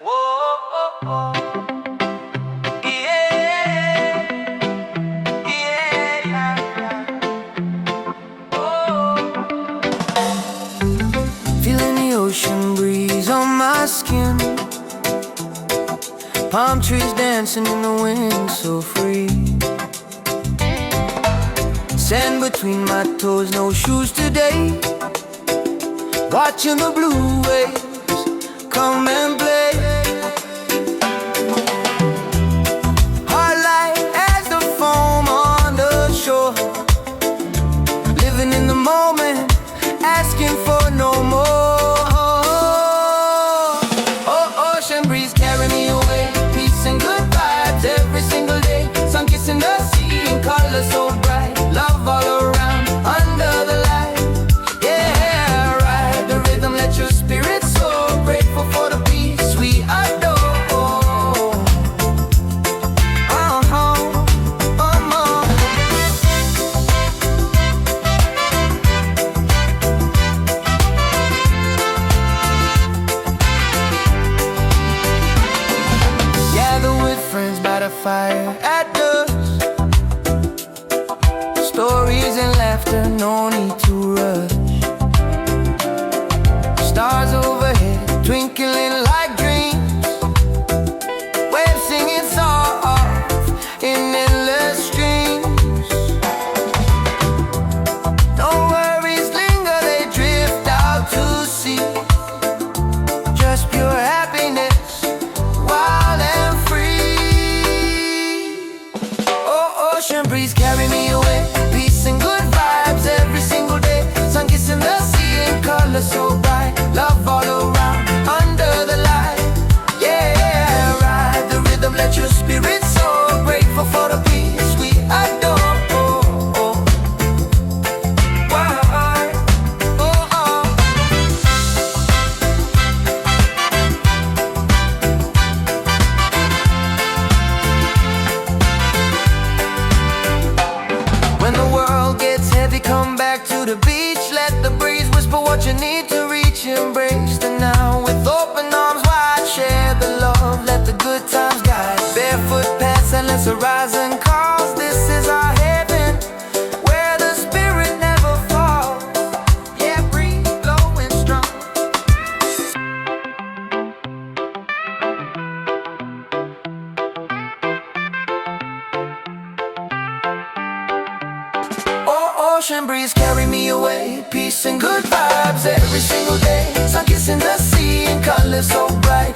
Whoa, yeah, yeah. Oh. Feeling the ocean breeze on my skin, palm trees dancing in the wind so free. Sand between my toes, no shoes today. Watching the blue waves come and play. Heart light as the foam on the shore, living in the moment, asking for no more. Oh, ocean breeze carry me away, peace and good vibes every single day. Sun kissing the sea in color so bright, love all around under the light. Yeah, ride the rhythm, let your spirit soar. Grateful for the peace we adore. Gather with friends by the fire at dusk, stories and laughter, no need to rush. Stars overhead, twinkling like dreams, waves singing soft in endless streams. No worries linger, they drift out to sea. Just pure happiness, wild and free. Oh, ocean breeze carry me away, peace and good vibes every single day. Sun kissing the sea in color so bright, love all around under the light. Yeah, ride the rhythm, let your spirit soar. Grateful for the peace we adore. When the world gets heavy, come back to the beach. Let the breeze whisper what you need to reach. Embrace the now with open arms wide. Share the love, let the good times guide. Barefoot paths, endless horizon calls. This is our heaven, where the spirit never falls. Yeah, breathe, blowing strong. Oh, ocean breeze carry me away, peace and good vibes every single day. Sun kissing the sea in color so bright,